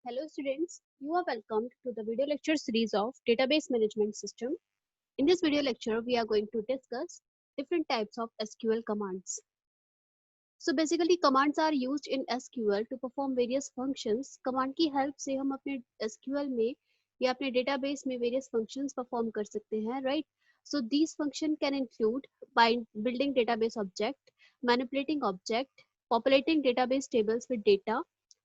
Hello students, you are welcomed to the video lecture series of Database Management System. In this video lecture, we are going to discuss different types of SQL commands. So basically commands are used in SQL to perform various functions. Command की help से हम अपने SQL में या अपने database में various functions perform कर सकते हैं, right? So these function can include by building database object, manipulating object, populating database tables with data,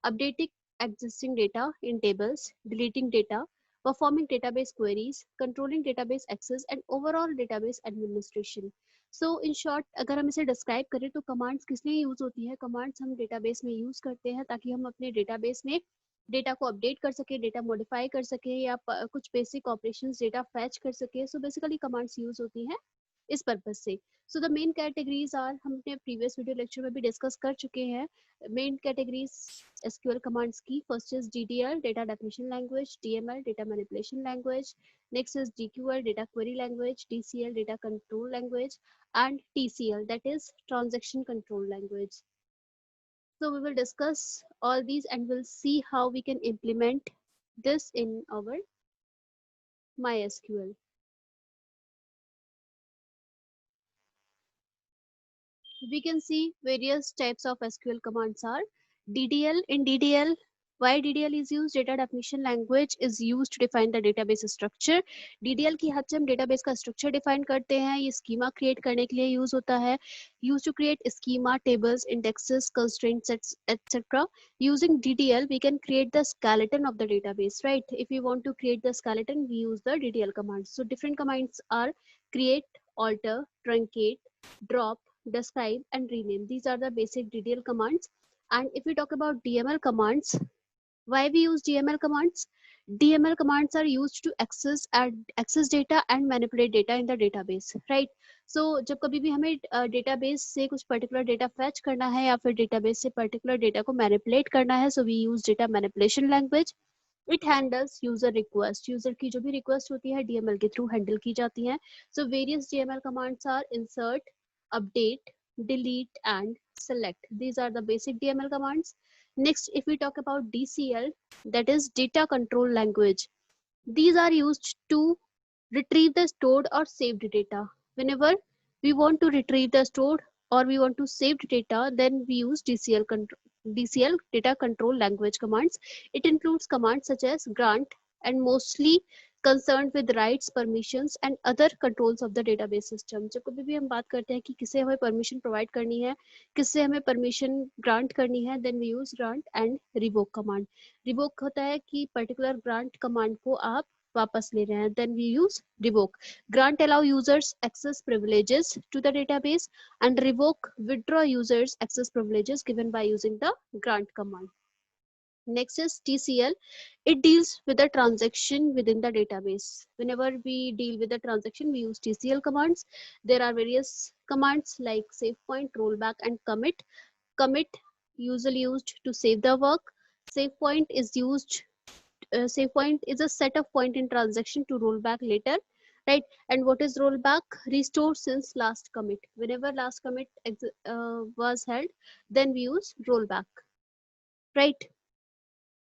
updating existing data in tables, deleting data, performing database queries, controlling database access and overall database administration. So in short अगर हम इसे describe करें तो commands किस लिए use होती है। Commands हम डेटाबेस में यूज करते हैं ताकि हम अपने डेटाबेस में डेटा को अपडेट कर सके, डेटा मॉडिफाई कर सके या कुछ बेसिक ऑपरेशंस डेटा फैच कर सके। सो बेसिकली कमांड्स यूज होती हैं इस पर्पज से। So the main categories are, हम अपने प्रीवियस वीडियो लेक्चर में भी डिस्कस कर चुके हैं मेन कैटेगरीज एसक्यूएल कमांड्स की। First is DDL, data definition language, DML, data manipulation language, next is DQL, data query language, DCL, data control language, and TCL, that is transaction control language. So we will discuss all these and we'll see how we can implement this in our MySQL. We can see various types of SQL commands are DDL. In DDL, why DDL is used? Data definition language is used to define the database structure. DDL की हद से हम database का structure define करते हैं। ये schema create करने के लिए use होता है। Used to create schema, tables, indexes, constraints, etc. Using DDL, we can create the skeleton of the database, right? If we want to create the skeleton, we use the DDL commands. So different commands are create, alter, truncate, drop, describe and rename. These are the basic DDL commands. And if we talk about DML commands, why we use DML commands? DML commands are used to access data and manipulate data in the database, right? So जब कभी भी हमें database से कुछ particular data fetch करना है या फिर database से particular data को manipulate करना है, so we use data manipulation language. It handles user request. User की जो भी request होती है DML के through handle की जाती है. So various DML commands are insert, update, delete and select. These are the basic DML commands. Next, if we talk about DCL, that is data control language. These are used to retrieve the stored or saved data. Whenever we want to retrieve the stored or we want to save data, then we use DCL data control language commands. It includes commands such as grant and mostly concerned with rights, permissions and other controls of the database system. जब कभी भी हम बात करते हैं कि किसे हमें permission provide करनी है, किससे हमें permission grant करनी है, then we use grant and revoke command. Revoke होता है कि particular grant command को आप वापस ले रहे हैं, then we use revoke. Grant allow users access privileges to the database and revoke withdraw users access privileges given by using the grant command. Next is TCL. It deals with the transaction within the database. Whenever we deal with the transaction, we use TCL commands. There are various commands like save point, rollback, and commit. Commit usually used to save the work. Save point is used. Save point is a set of point in transaction to roll back later, right? And what is rollback? Restore since last commit. Whenever last commit was held, then we use rollback, right?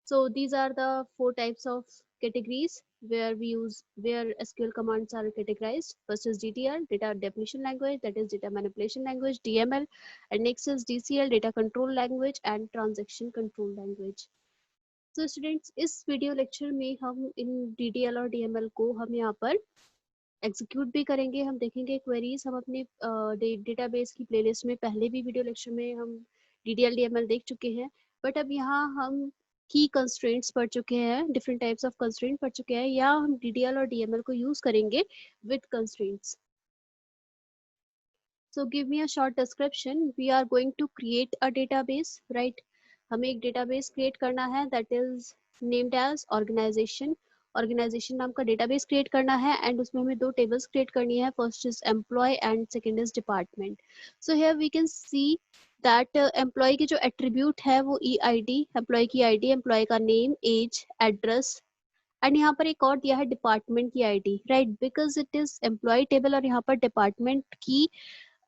So these are the four types of categories where SQL commands are categorized. First is DTL, data definition language, that is data manipulation language, DML, and next is DCL, data control language, and transaction control language. So students, इस video lecture में हम इन DTL और DML को हम यहाँ पर execute भी करेंगे। हम देखेंगे क्वेरीज। हम अपने डेटाबेस की प्लेलिस्ट में पहले भी वीडियो लेक्चर में हम DTL DML देख चुके हैं, बट अब यहाँ हम की कंस्ट्रेंट्स पढ़ चुके हैं, डिफरेंट टाइप्स ऑफ कंस्ट्रेंट पढ़ चुके हैं, या हम DTL और DML को यूज करेंगे with constraints. So give me a short description. We are going to create a database, right? हमें एक database create करना है that is named as organization. Organization नाम का database create करना है and उसमें हमें दो tables create करनी है. First is employee and second is department. So here we can see that employee की जो attribute है वो EID, employee की ID, employee का name, age, address, एंड यहाँ पर एक और दिया है डिपार्टमेंट की ID, right? Because it is employee table और यहाँ पर डिपार्टमेंट की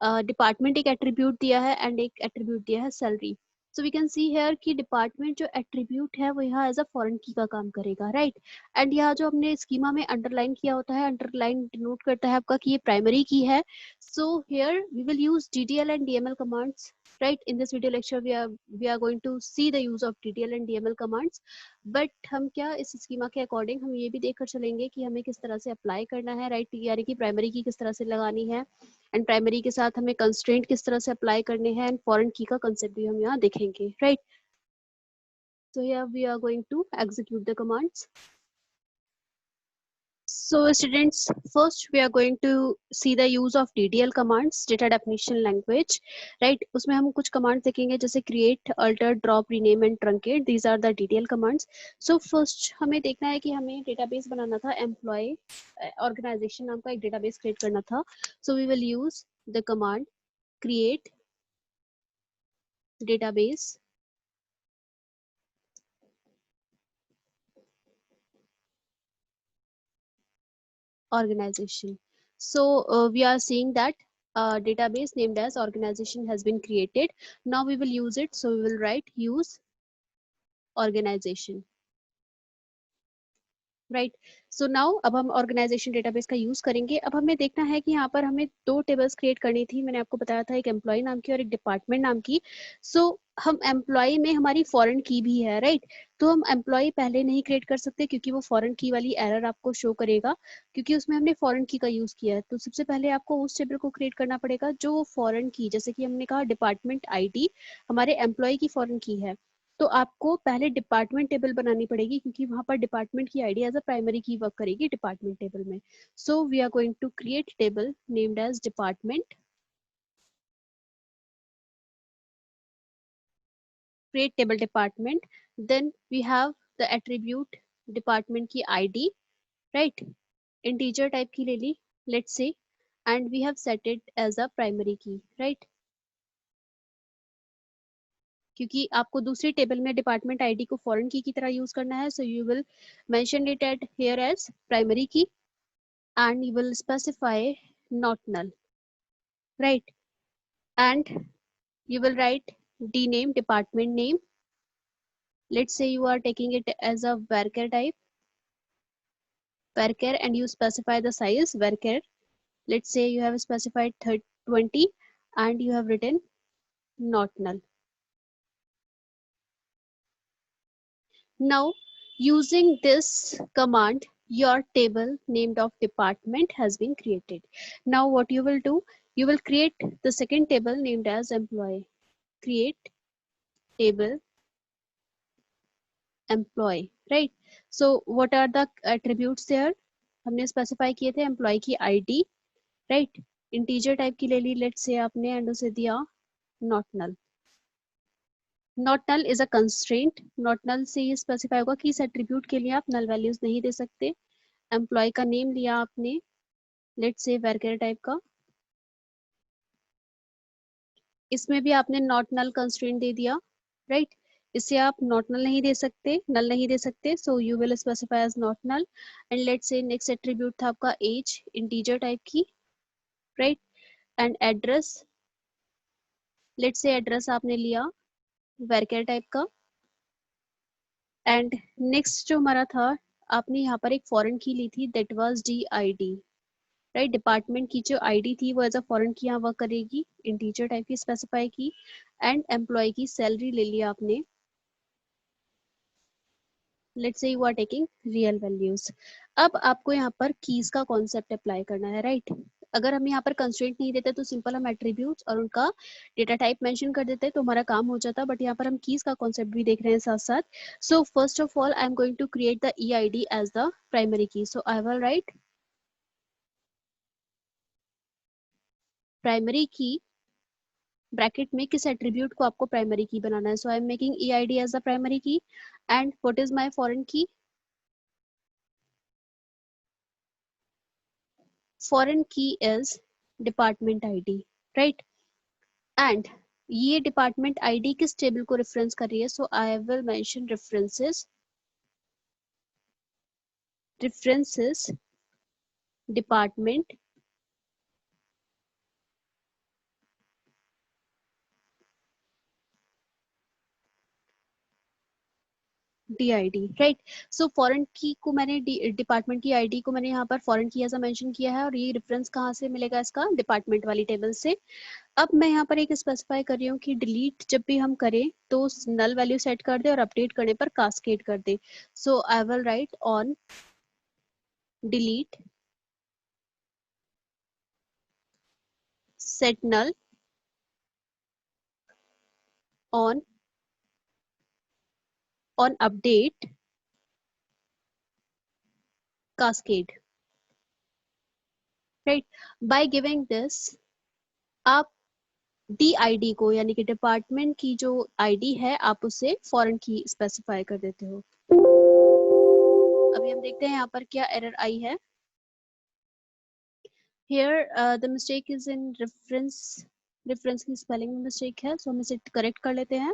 डिपार्टमेंट एक एट्रीब्यूट दिया है एंड एक एट्रीब्यूट दिया है salary. So we can see here कि डिपार्टमेंट जो एट्रीब्यूट है वो यहाँ एज अ फॉरेन की का काम करेगा, राइट। एंड यहाँ जो हमने स्कीमा में अंडरलाइन किया होता है, अंडरलाइन डिनोट करता है आपका कि ये प्राइमरी की है. So here we will use DDL and DML commands. Right, in this video lecture we are going to see the use of DDL and DML commands. But हम क्या इस schema के अकॉर्डिंग हम ये भी देखकर चलेंगे कि हमें किस तरह से अप्लाई करना है, राइट, यानी कि प्राइमरी की किस तरह से लगानी है एंड प्राइमरी के साथ हमें कंस्ट्रेंट किस तरह से अप्लाई करने हैं एंड फॉरेन की का कंसेप्ट भी हम यहाँ देखेंगे, right. So here we are going to execute the commands. So students, first we are going to see the use of DDL commands, data definition language, right. उसमें हम कुछ commands देखेंगे जैसे create, alter, drop, rename and truncate. These are the DDL commands. So first हमें देखना है कि हमें database बनाना था, employee organization नाम का एक database create करना था. So we will use the command create database organization. So we are seeing that database named as organization has been created. Now we will use it. So we will write use organization. Right. So now अब हम organisation database का use करेंगे. अब हमें देखना है कि यहाँ पर हमें दो टेबल्स क्रिएट करनी थी. मैंने आपको बताया था एक एम्प्लॉय नाम की और एक डिपार्टमेंट नाम की. सो हम एम्प्लॉय में हमारी फॉरेन की भी है, राइट. तो हम एम्प्लॉय पहले नहीं क्रिएट कर सकते क्योंकि वो फॉरेन की वाली एरर आपको शो करेगा क्योंकि उसमें हमने फॉरेन की का यूज किया है. तो सबसे पहले आपको उस टेबल को क्रिएट करना पड़ेगा जो फॉरेन की, जैसे कि हमने कहा डिपार्टमेंट ID हमारे एम्प्लॉय की फॉरेन की है. तो आपको पहले डिपार्टमेंट टेबल बनानी पड़ेगी क्योंकि वहां पर डिपार्टमेंट की ID as a primary key work करेगी डिपार्टमेंट टेबल में. So we are going to create table named as department. create table department. Then we have the attribute department की ID, right, integer type की ले ली, let's say, and we have set it as a primary key, right. क्योंकि आपको दूसरी table में department ID को foreign की तरह यूज करना है. So you will mention it at here as primary key and you will specify not null, right. And you will write dname department name. Let's say you are taking it as a varchar type, varchar, and you specify the size varchar. Let's say you have specified 20 and you have written not null. Now using this command your table named of department has been created. Now what you will do, you will create the second table named as employee. Create table employee, right. So what are the attributes there? हमने specify किए थे employee की ID, right. integer type की ले ली, let's say आपने and उसे दिया not null. Not null is a constraint. Not null से ये स्पेसिफाई होगा कि इस एट्रीब्यूट के लिए आप नल वैल्यूज नहीं दे सकते. एम्प्लॉय का नेम लिया आपने, लेट्स से वर्कर टाइप का, इसमें भी आपने नॉट नल कंस्ट्रेंट दे दिया, राइट. इससे आप नॉट नल नहीं दे सकते, नल नहीं दे सकते. So you will specify as not null. And let's say next attribute था आपका एज, इंटीजर टाइप की, right. And address, let's say address आपने लिया वर्कर टाइप का. एंड नेक्स्ट जो हमारा था, आपने यहाँ पर एक फॉरेन की ली थी that was DID, right. Department की जो आईडी थी वो एज अ फॉरेन की यहाँ वर्क करेगी, इंटीजर टाइप की स्पेसिफाई की. एंड एम्प्लॉय की सैलरी ले लिया आपने, let's say you are taking real values. अब आपको यहाँ पर कीज का कॉन्सेप्ट अप्लाई करना है, राइट. अगर हम यहाँ पर कंस्ट्रेंट नहीं देते तो सिंपल हम एट्रीब्यूट्स और उनका डेटा टाइप मेंशन कर देते तो हमारा काम हो जाता. बट यहाँ पर हम कीज का कॉन्सेप्ट भी देख रहे हैं साथ साथ. So first of all I am going to create the EID as the primary key. So I will write primary key bracket में किस एट्रीब्यूट को आपको प्राइमरी की बनाना है. So I am making EID as the primary key. And what is my foreign key? Foreign key is department ID, right. And ये department ID किस table को reference कर रही है? So I will mention references department DID, right. So foreign की को मैंने department की आईडी को मैंने यहाँ पर फॉरेन की ऐसा मेंशन किया है, और ये रेफरेंस कहाँ से मिलेगा इसका, डिपार्टमेंट वाली टेबल से। अब मैं यहाँ पर एक स्पेसिफाई कर रही हूँ कि डिलीट जब भी हम करें तो नल वैल्यू सेट कर दे और अपडेट करने पर कास्केड कर दे। So I will write on delete set null on update cascade, right? By giving this, आप DID को यानी कि डिपार्टमेंट की जो आईडी है आप उसे फॉरेन की स्पेसिफाई कर देते हो। अभी हम देखते हैं यहाँ पर क्या एरर आई है। Here the mistake is in reference की स्पेलिंग में मिस्टेक है, सो हम इसे करेक्ट कर लेते हैं।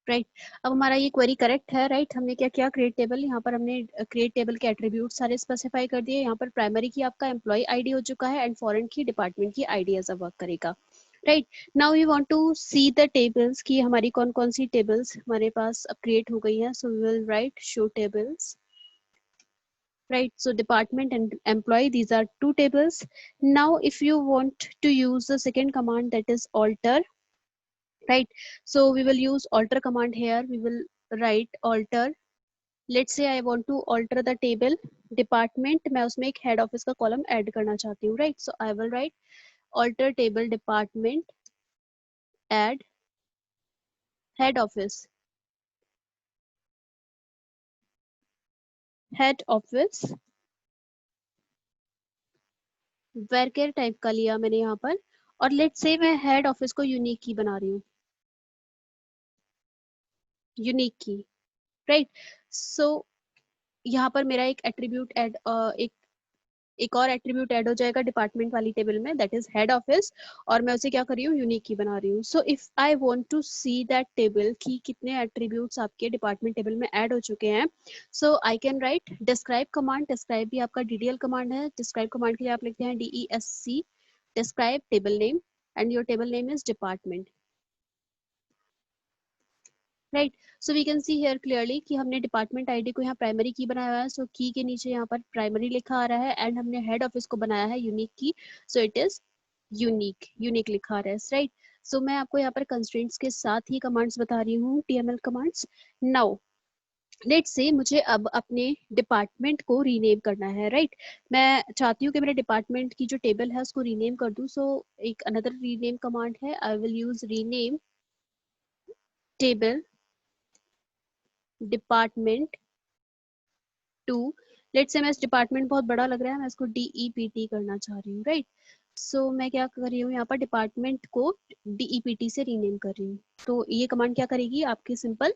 राइट अब हमारा ये क्वेरी करेक्ट है। राइट हमने क्या किया, क्रिएट टेबल, यहाँ पर हमने क्रिएट टेबल के एट्रीब्यूट सारे स्पेसिफाई कर दिए। यहाँ पर प्राइमरी की आपका एम्प्लॉय आईडी हो चुका है एंड फॉरेन की डिपार्टमेंट की आईडी एज अ वर्क करेगा। Right now we want to see the tables कि हमारी कौन कौन सी टेबल्स हमारे पास अब क्रिएट हो गई हैं। So we will write show tables. Right, so department and employee, these are two tables. Now if you want to use the second command, that is alter, right? So we will use alter command. Here we will write alter. Let's say I want to alter the table department, मैं उसमें एक head office का column add करना चाहती हूँ, right? So I will write alter table department add head office, head office varchar type का लिया मैंने यहाँ पर, और let's say मैं head office को यूनिक की बना रही हूँ, यूनिक की, राइट। सो यहाँ पर मेरा एक एट्रीब्यूट ऐड एक और एट्रीब्यूट ऐड हो जाएगा डिपार्टमेंट वाली टेबल में, दैट इज हेड ऑफिस, और मैं उसे क्या कर रही हूँ, यूनिक की बना रही हूँ। So if I want to see that table की कितने एट्रीब्यूट्स आपके डिपार्टमेंट टेबल में ऐड हो चुके हैं, so I can write describe command. Describe भी आपका DDL कमांड है। डिस्क्राइब कमांड के लिए आप लिखते हैं DESC, describe table name, and your table name is department, right. So we can see here clearly कि हमने डिपार्टमेंट आईडी को यहाँ प्राइमरी की बनाया हुआ है। सो की के नीचे यहाँ पर प्राइमरी लिखा आ रहा है, एंड हमने हेड ऑफिस को बनाया है यूनिक की, सो इट इज यूनिक लिखा आ रहा है, राइट। सो मैं आपको यहाँ पर कंस्ट्रेंट्स के साथ ही कमांड्स बता रही हूँ, TML commands. Now let's say मुझे अब अपने डिपार्टमेंट को रीनेम करना है, राइट। मैं चाहती हूँ कि मेरे डिपार्टमेंट की जो टेबल है उसको रीनेम कर दूँ। सो एक अनदर रीनेम कमांड है, I will use rename table department to. लेट्स से मैं इस डिपार्टमेंट बहुत बड़ा लग रहा है, मैं इसको DEPT करना चाह रही हूँ, राइट। सो मैं क्या कर रही हूँ, यहाँ पर डिपार्टमेंट को DEPT से रीनेम कर रही हूँ। तो ये कमांड क्या करेगी, आपके सिंपल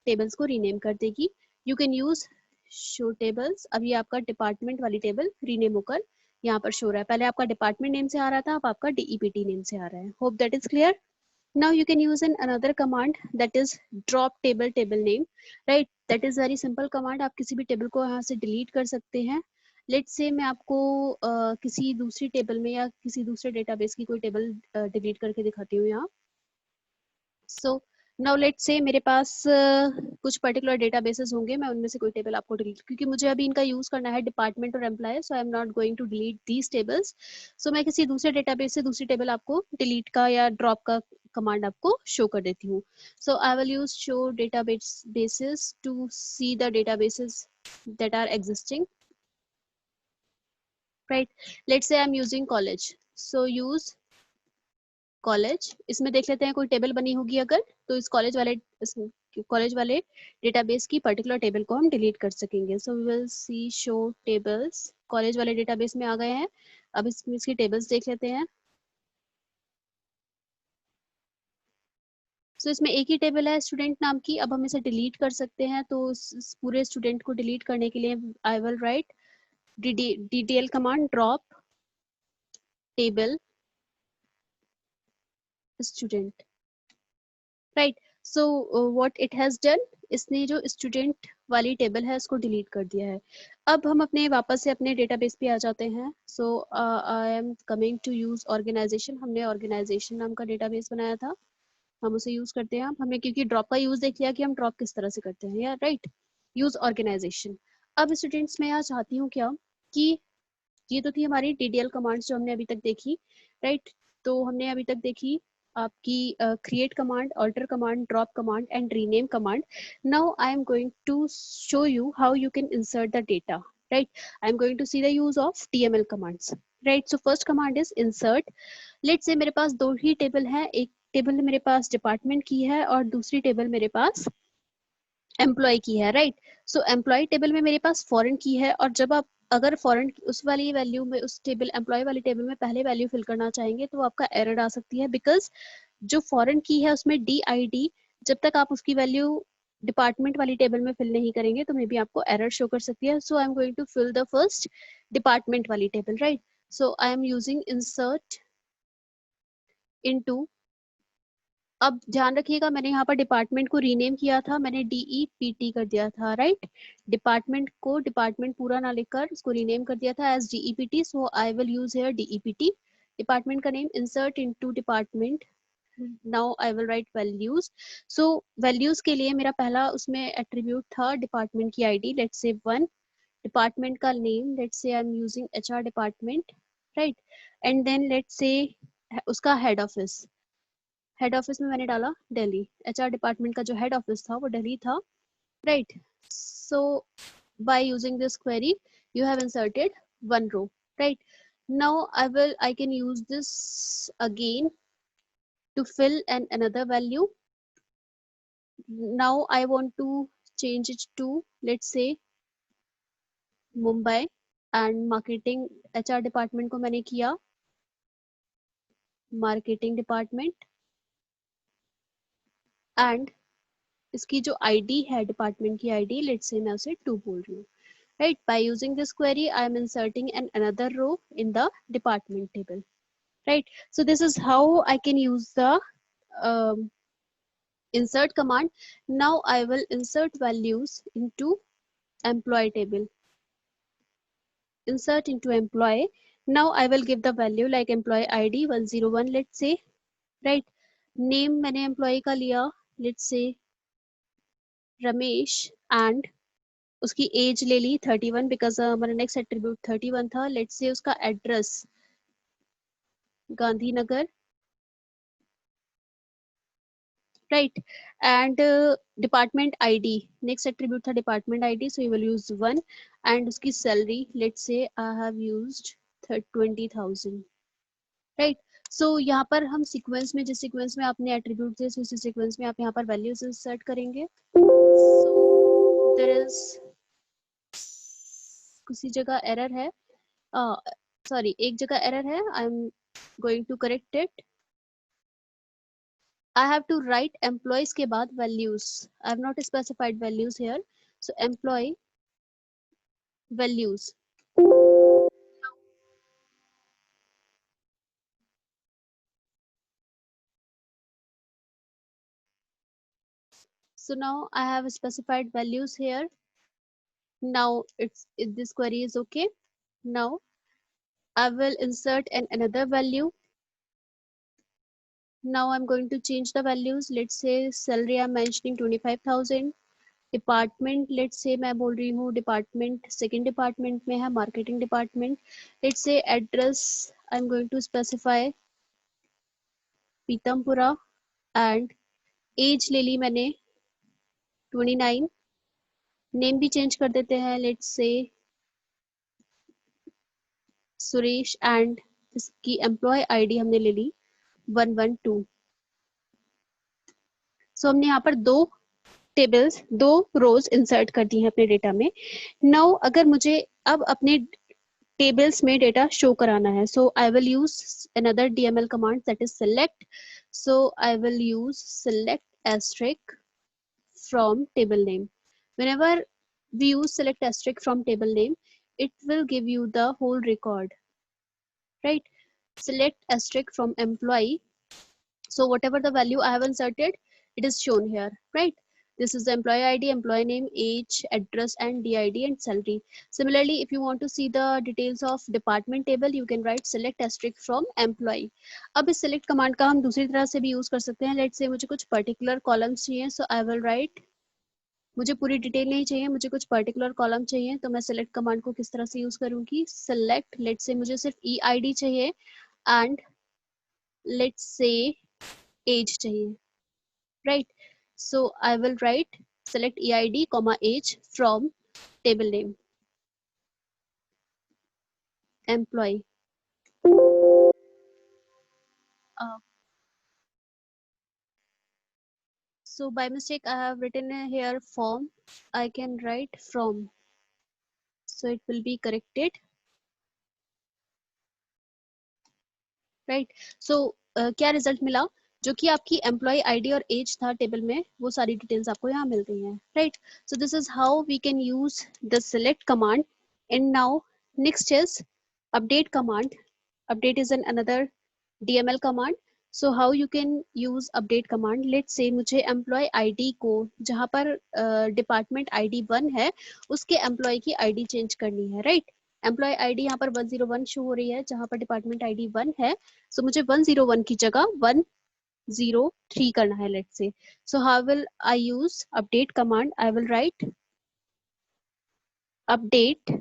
टेबल्स को रीनेम कर देगी। You can use show tables. अभी आपका डिपार्टमेंट वाली टेबल रीनेम होकर यहाँ पर शो रहा है, पहले आपका डिपार्टमेंट नेम से आ रहा था, अब आपका DEPT नेम से आ रहा है। Hope that is clear. Now you can use another command, that is drop table name, right? That is very simple command. आप किसी भी टेबल को यहाँ से डिलीट कर सकते हैं। Let's say मैं आपको किसी दूसरी टेबल में या किसी दूसरे डेटाबेस की कोई टेबल डिलीट करके दिखाती हूँ यहाँ। So now let's say मेरे पास कुछ पर्टिकुलर डेटाबेसेस होंगे, मैं उनमें से कोई टेबल आपको डिलीट, क्योंकि मुझे अभी इनका यूज करना है डिपार्टमेंट और employee, so I am not going to delete these tables. सो मैं किसी दूसरे डेटाबेस से दूसरी टेबल आपको डिलीट का या ड्रॉप का कमांड आपको शो कर देती हूँ। So I will use show databases to see the databases that are existing, right? Let's say I'm using college, so use college. इसमें देख लेते हैं कोई टेबल बनी होगी अगर, तो इस कॉलेज वाले डेटाबेस की पर्टिकुलर टेबल को हम डिलीट कर सकेंगे। So we will see show tables, college वाले डेटाबेस में आ गए हैं। अब इसमें इसकी टेबल्स देख लेते हैं। सो इसमें एक ही टेबल है स्टूडेंट नाम की। अब हम इसे डिलीट कर सकते हैं, तो इस पूरे स्टूडेंट को डिलीट करने के लिए आई will right DDL command, drop table student, right. So what it has done, इसने जो स्टूडेंट वाली टेबल है इसको डिलीट कर दिया है। अब हम अपने वापस से अपने डेटाबेस पे आ जाते हैं। So I am coming to use organisation. हमने ऑर्गेनाइजेशन नाम का डेटाबेस बनाया था, हम उसे यूज करते हैं। अब हमने क्योंकि ड्रॉप का यूज देख लिया कि हम ड्रॉप किस तरह से करते हैं, या राइट, यूज ऑर्गेनाइजेशन। अब स्टूडेंट्स मैं यहाँ चाहती हूँ क्या कि ये तो थी हमारी DDL कमांड्स जो हमने अभी तक देखी, राइट। तो हमने अभी तक देखी आपकी create command, alter command, drop command and rename command. Now I am going to show you how you can insert the data, right. I am going to see the use of TML commands, right. So first command is insert. Let's say मेरे पास दो ही table है, एक table मेरे पास department की है और दूसरी table मेरे पास एम्प्लॉय की है, राइट। सो एम्प्लॉय टेबल में मेरे पास फॉरेन की है, और जब आप अगर फॉरेन उस वाली वैल्यू में, उस टेबल एम्प्लॉय वाली टेबल में पहले वैल्यू फिल करना चाहेंगे तो आपका एरर आ सकती है, बिकॉज जो फॉरेन की है उसमें DID, जब तक आप उसकी वैल्यू डिपार्टमेंट वाली टेबल में फिल नहीं करेंगे तो मे बी आपको एरर शो कर सकती है। So I am going to fill the first department वाली table, right. So I am using insert into. अब ध्यान रखिएगा मैंने यहाँ पर डिपार्टमेंट को रीनेम किया था, मैंने DEPT कर दिया था, राइट। डिपार्टमेंट को डिपार्टमेंट पूरा ना लिखकर उसको रीनेम कर दिया था as DEPT। So I will use here DEPT, department का name. Insert into department. Now I will write values. सो वैल्यूज के लिए मेरा पहला उसमें एट्रीब्यूट था डिपार्टमेंट की ID, लेट्स से 1। डिपार्टमेंट का name, let's say I am using HR department, right. And then let's say उसका हेड ऑफिस, हेड ऑफिस में मैंने डाला दिल्ली। HR डिपार्टमेंट का जो हेड ऑफिस था वो दिल्ली था, right. So by using this query you have inserted one row, right. Now I can use this again to fill another value. Now I want to change it to, let's say, Mumbai, and marketing HR department को मैंने किया marketing department, and इसकी जो ID है department की ID, let's से मैं उसे 2 बोल रही हूँ, right. By using this query I am inserting another row in the department table, right. So this is how I can use the um, insert command. Now I will insert values into employee table. Insert into employee. Now I will give the value like employee ID 101, let's say, right. Name मैंने employee का लिया, let's say Ramesh, and उसकी age ले ली 31, because हमारा next attribute 31 था। Let's say उसका address Gandhinagar, right. And department ID, next attribute था department ID, so you will use 1। And उसकी salary, let's say I have used 20,000, right. सो यहाँ पर हम सीक्वेंस में, जिस सीक्वेंस में आपने एट्रीब्यूट दिए उसी सीक्वेंस में आप यहाँ पर वैल्यूज इंसर्ट करेंगे। सो देयर इज किसी जगह एरर है, सॉरी एक जगह एरर है, I am going to correct it. I have to write employees के बाद values. I have not specified values here. So employee values. So now I have specified values here. Now this query is okay. Now I will insert another value. Now I'm going to change the values. Let's say salary I'm mentioning 25,000. Department let's से मैं बोल रही हूँ department second department में है marketing department. Let's say address I am going to specify Pitampura, and age ले ली मैंने 29। नेम भी चेंज कर देते हैं, लेट्स से सुरेश, एंड इसकी एम्प्लॉय ID हमने ले ली 112। सो हमने यहाँ पर दो टेबल्स, दो रोज इंसर्ट कर दी हैं अपने डेटा में। नाउ अगर मुझे अब अपने टेबल्स में डेटा शो कराना है, so I will use another DML command, that is select. So I will use select asterisk from table name. Whenever we use select asterisk from table name, it will give you the whole record, right. Select asterisk from employee, so whatever the value I have inserted, it is shown here, right. This is the employee ID, employee name, age, address, and DID and salary. Similarly, if you want to see the details of department table, you can write select asterisk from employee. अब इस select command का हम दूसरी तरह से भी use कर सकते हैं. Let's say मुझे कुछ particular columns चाहिए, so I will write, मुझे पूरी डिटेल नहीं चाहिए, मुझे कुछ पर्टिकुलर कॉलम चाहिए, तो मैं सेलेक्ट कमांड को किस तरह से यूज करूंगी. सेलेक्ट, लेट्स से मुझे सिर्फ EID चाहिए एंड लेट्स से एज चाहिए, right. So I will right select EID, age from table name employee. Uh, so by mistake I have written here form. I can write from, so it will be corrected, right. So क्या result मिला, जो कि आपकी employee ID और age था table में, वो सारी डिटेल्स आपको यहाँ मिल गई हैं, right. So this is how we can use the select command. And now next is update command. Update is an another DML command. So how you can use update command. Let's say मुझे employ ID को, जहाँ पर department ID 1 है, उसके employ की ID change करनी है, right. Employ ID यहाँ पर 101 शो हो रही है, जहाँ पर डिपार्टमेंट ID 1 है. सो मुझे 101 की जगह 103 करना है, let's say. So how will I use update command. I will write update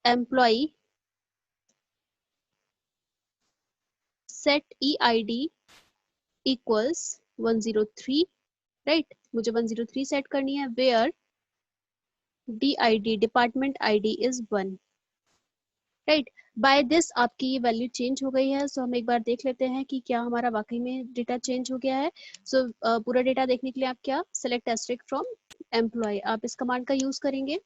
employee set EID equals 103, right. मुझे 103 सेट करनी है, where DID department ID is 1, right. By this आपकी ये वैल्यू चेंज हो गई है. सो हम एक बार देख लेते हैं कि क्या हमारा वाकई में डेटा चेंज हो गया है. सो पूरा डेटा देखने के लिए आप क्या, सेलेक्ट एस्टेरिक फ्रॉम एम्प्लॉय, आप इस कमांड का यूज करेंगे.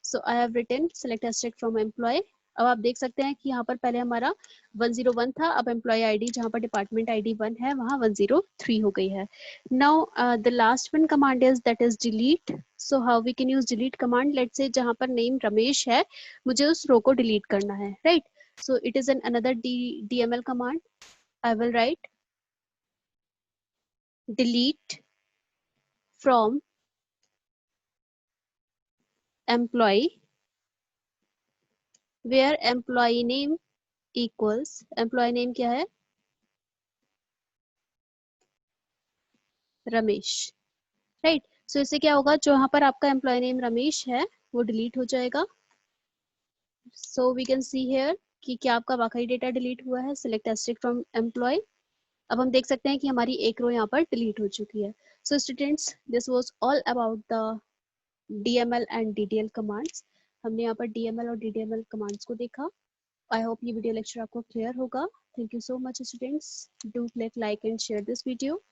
So I have written select asterisk from employee. अब आप देख सकते हैं कि यहाँ पर पहले हमारा 101 था, अब एम्प्लॉय आईडी जहाँ पर डिपार्टमेंट ID 1 है, वहाँ 103 हो गई है. Now the last one command is that is delete. So how we can use delete command. Let's say जहाँ पर नेम रमेश है, मुझे उस रो को डिलीट करना है, right. So it is an another DML command. I will write delete from employee, where employee name equals, employee name क्या है, रमेश, राइट. सो इससे क्या होगा, जो यहाँ पर आपका एम्प्लॉय नेम रमेश है वो डिलीट हो जाएगा. So we can see here कि क्या आपका वाकई डेटा डिलीट हुआ है. Select asterisk from employee. अब हम देख सकते हैं कि हमारी एक रो यहाँ पर डिलीट हो चुकी है. So students, this was all about the DML and DDL commands. हमने यहाँ पर DML और DDML कमांड्स को देखा. आई होप ये वीडियो लेक्चर आपको क्लियर होगा. Thank you so much students. Do click like and share this video.